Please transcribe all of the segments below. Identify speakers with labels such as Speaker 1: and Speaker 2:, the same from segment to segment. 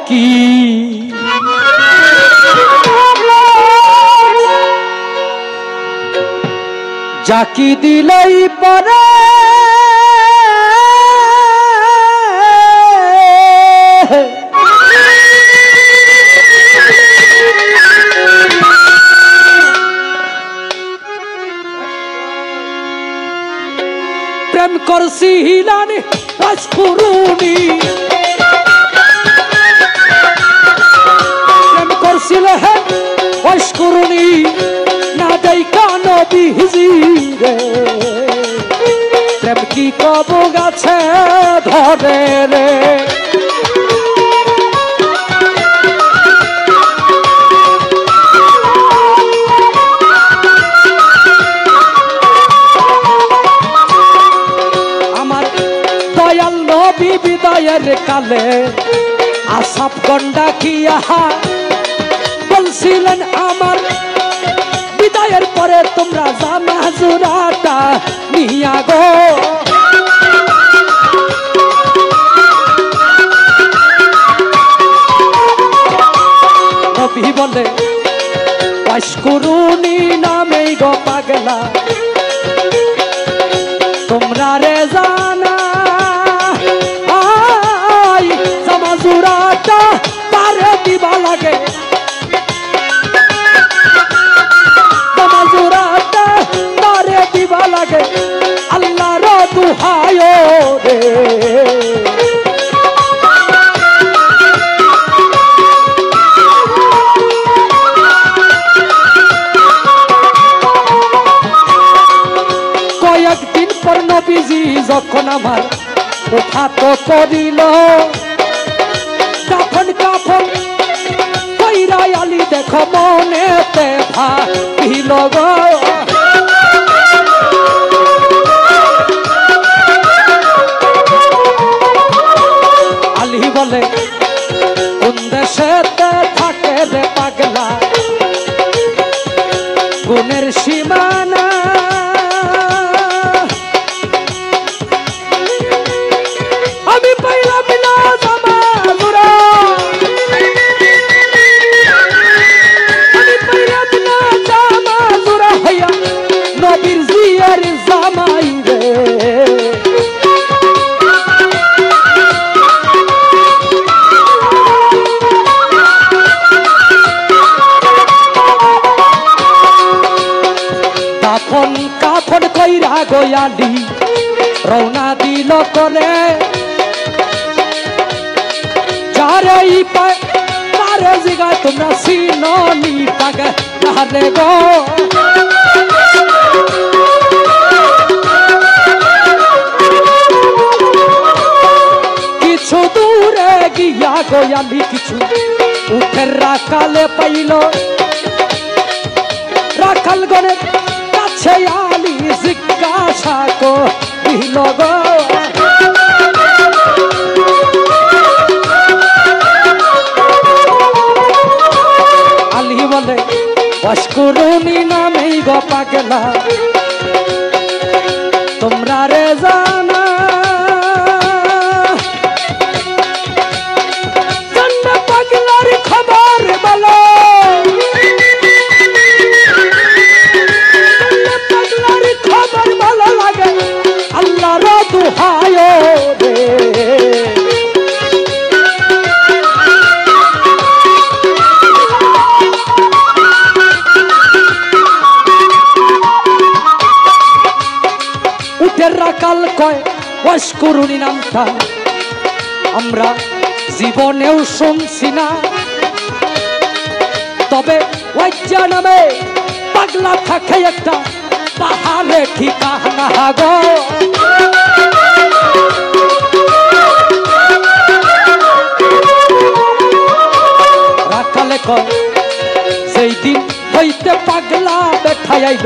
Speaker 1: কি জাকি দিলাই পরে প্রেম করছি হিলানি রাজকুরুনি প্রেম করছিল হে রাজকুরুনি না দেখা নবী হিজিরে প্রেম কি কব গাছে ধরে রে বিদায়ের কালে আসাপ গন্ডা কিয়া বলছিলেন আমার বিদায়ের পরে তোমরা জানাজুরাটা নিয়া গো নবী বলে রাজকুরুনি নামেই গো পাগলা তোমরা রে জানা জুরাটা পারে দিবা লাগে জুরাটা পারে দিবা লাগে আল্লাহর দুহায় রে কয়েকদিন পর নবীজি যখন আমার কথা তো করিল কাফন কাফন কইরা আলী দেখো মনেতে ভাবিল গো আলী বলে কোন দেশেতে থাকে রে পাগলা গুণের সীমানা আমি পাইলাম না নবীর জিয়ার জামাই রে কাফন কাফন কইরা গয়ালি রওনা দিল করে যারে পারে জিগা তোমরা সিননি পাগে তাহলে গো কিছু দূরে গিয়া গয়ালি কিছু উঠের রাখালে পাইল রাখাল গণের কাছে আলি জিজ্ঞাসা করিল গো আলি বলে রাজকুরুনি নামেই গো পাগলা তোমরা রে জানা পাগলার খবর বলো পাগলার খবর ভালো লাগে আল্লাহর দুহায় রে উঠের রাকাল কয় রাজকুরুনি নামটা আমরা জীবনেও শুনছি না তবে ওয়াজ্জা নামে পাগলা থাকে একটা পাহাড়ে ঠিকানা গো রাখালে কয় সেই দিন হইতে পাগলা বেঠাই আইল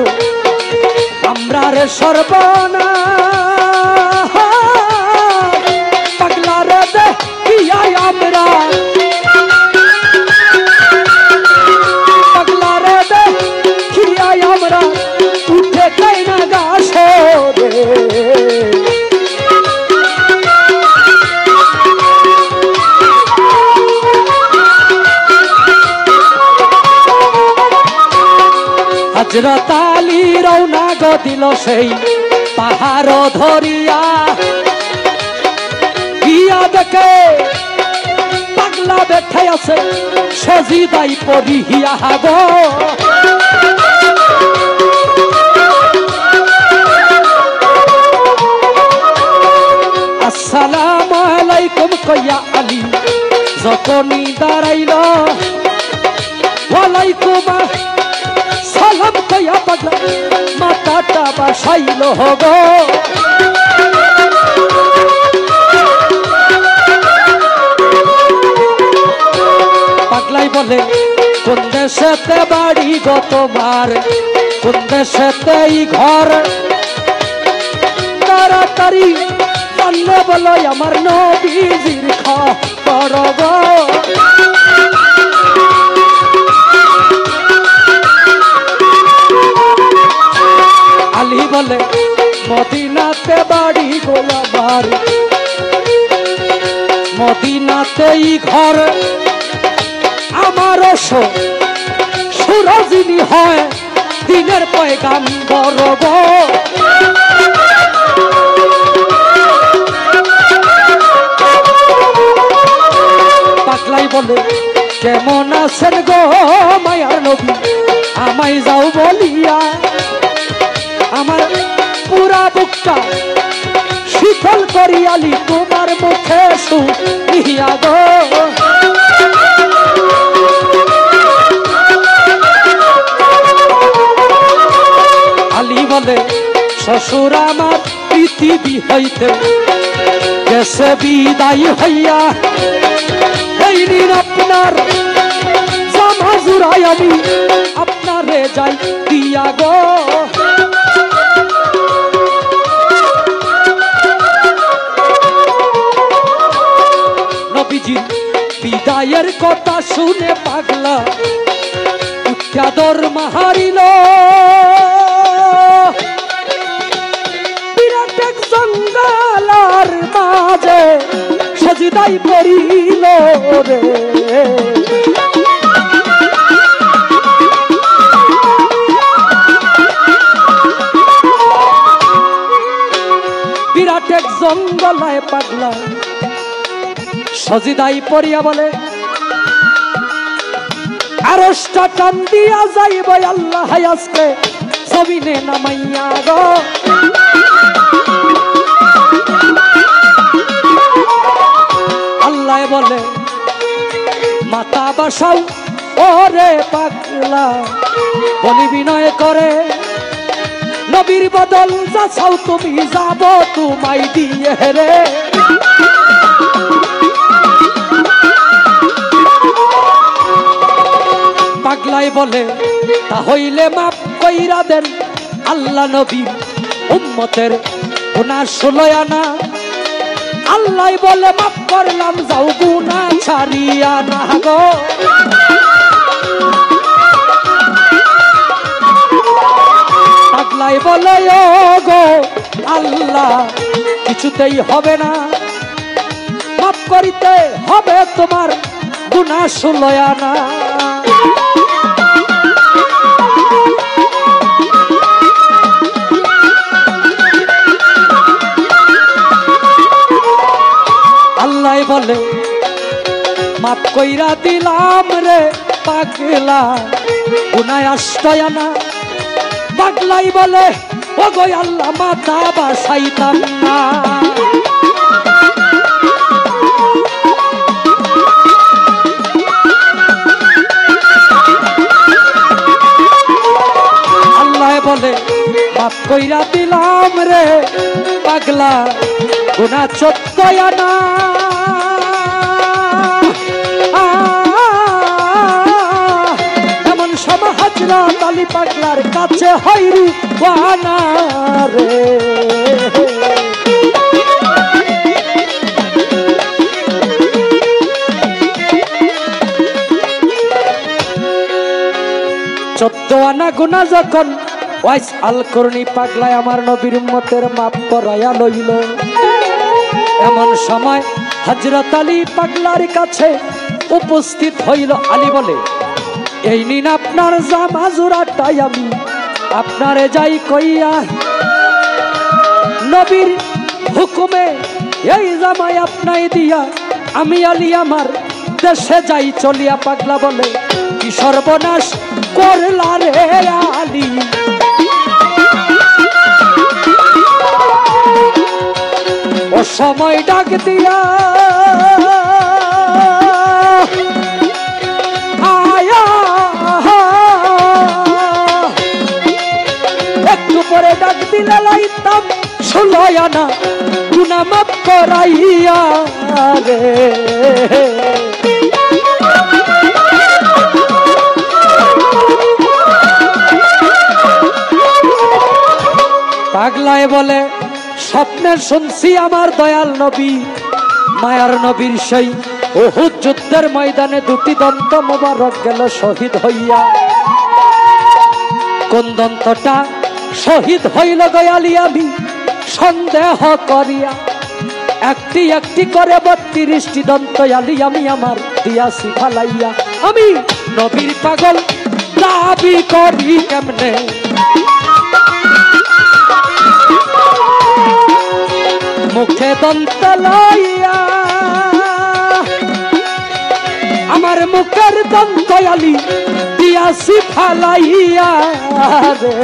Speaker 1: আমরা রে সর্বনা পাগলা রে দেখিয়া আমরা পাগলা রে দেখিয়া আমরা উঠে যাই না গাছে হযরত আলী রওনা গো দিল সেই পাহাড় ধরিয়া গিয়া দেখে পাগলা বেঠে আছে সজিদাই পড়িয়া গো আসসালামু আলাইকুম কইয়া আলী যখনই দাঁড়াইল ওয়ালাইকুম সালাম কইয়া পাগলা মাথাটা বাসাইল গো পাগলাই বলে কোন দেশেতে বাড়ি গো তোমার কোন দেশেতে ঘর তাড়াতাড়ি জানলে বলো আমার নবীজির খবর গো আলী বলে মদিনাতে বাড়ি গো আমার মদিনাতেই ঘর আমারও সুরজিনী হয় দিনের পয়গাম্বর গো পাগলাই বলে কেমন আছেন গো মায়ার নবী আমায় যাও বলিয়া আমার পুরা বুকটা শীতল করিয়ালি তোমার মুখে শুনিয়া গো আলী বলে শ্বশুর আমার পৃথিবী হইতে গেছে বিদায় হইয়া এই দিন আপনার জামা জুড়াই আমি আপনারে যাই দিয়া গো নবীজি বিদায়ের কথা শুনে পাগলা উচ্চাদর মাহারিল বিরাট এক জঙ্গলার মাঝে সজিদাই পড়িল রে বিরাট এক জঙ্গলায় পাগলা সজিদাই পড়িয়া বলে আরশটা টান দিয়া যাইব আল্লাহ আজকে জমিনে নামাইয়া গো আল্লাহ বলে মাথা বসাও ওরে পাগলা বলি বিনয় করে নবীর বদল যা চাও তুমি যাব তোমায় দিয়ে রে পাগলাই বলে তা হইলে মাপ কইরা দেন আল্লাহ নবী উম্মতের গুনাহ 16 আনা আল্লাহ বলে মাপ করলাম যাও গুনাহ ছাড়িয়া না গো পাগলাই বলে ও গো আল্লাহ কিছুতেই হবে না মাপ করিতে হবে তোমার গুনাহ 16 আনা আল্লাহ বলে মাপ কইরা দিলাম রে পাগলা গুনাহ 8 আনা পাগলাই বলে ও গো আল্লাহ মাথা বাসাইতাম না আল্লাহ বলে মাপ কইরা দিলাম রে পাগলা গুনাহ 14 আনা এমন সময় হযরত আলী পাগলার কাছে হইরু ওয়ানা রে আনা গুনাহ যখন ওয়াইস আল করনি পাগলায় আমার নবীর উম্মতের মাপ করায়া লইল এমন সময় হযরত আলী পাগলার কাছে উপস্থিত হইল আলী বলে এই নিন আপনার জামা জোড়াটাই আমি আপনারে যাই কইয়া নবীর হুকুমে এই জামাই আপনাই দিয়া আমি আলী আমার দেশে যাই চলিয়া। পাগলা বলে কি সর্বনাশ করলা রে আলী, ও সময় ডাক দিয়া আয়া, একটু পরে ডাক দিলে লাইতাম 16 আনা গুনাহ মাফ করাইয়া রে। পাগলায় বলে স্বপ্নে শুনছি আমার দয়াল নবী মায়ার নবীর সেই উহুদ যুদ্ধের ময়দানে দুটি দন্ত মোবারক গেল শহীদ হইয়া। কোন দন্তটা শহীদ হইল দয়ালি আমি সন্দেহ করিয়া, একটি একটি করে 32টি দন্ত আলী আমি আমার দিয়াছি ফালাইয়া। আমি নবীর পাগল দাবি করি কেমনে, মুখে দন্ত লইয়া আমার মুখের দন্ত আলী দিয়াছি ফালাইয়া রে।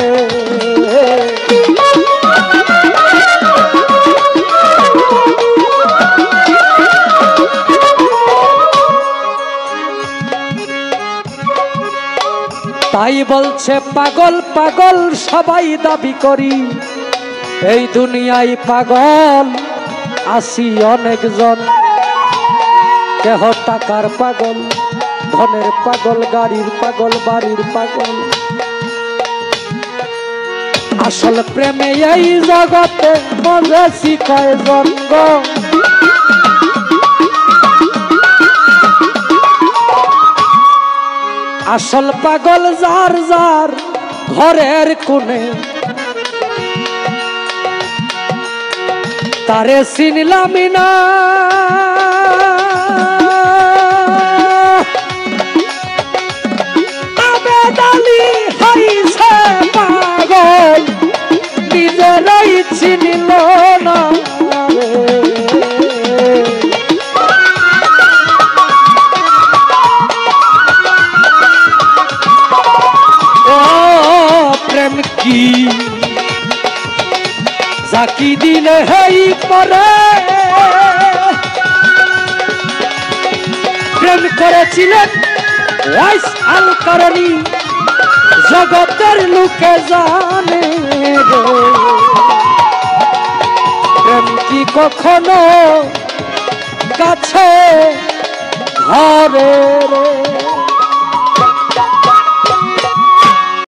Speaker 1: তাই বলছে পাগল পাগল সবাই দাবি করি, এই দুনিয়ায় পাগল আসি অনেকজন। কেহ টাকার পাগল, ধনের পাগল, গাড়ির পাগল, বাড়ির পাগল। আসল প্রেমে এই জগতে মজেছি কয়জন গো, আসল পাগল যার যার ঘরের কোণে। তারে চিনলামি না আবেদালি হইছে পাগল, নিজেরাই চিনিল না। প্রেম কি জাকি দিলে হেই পরে, প্রেম করেছিলেন ওয়াইস আল কারণী, জগতের লোকে জানে রে। প্রেম কি কখনো কাছে ধরে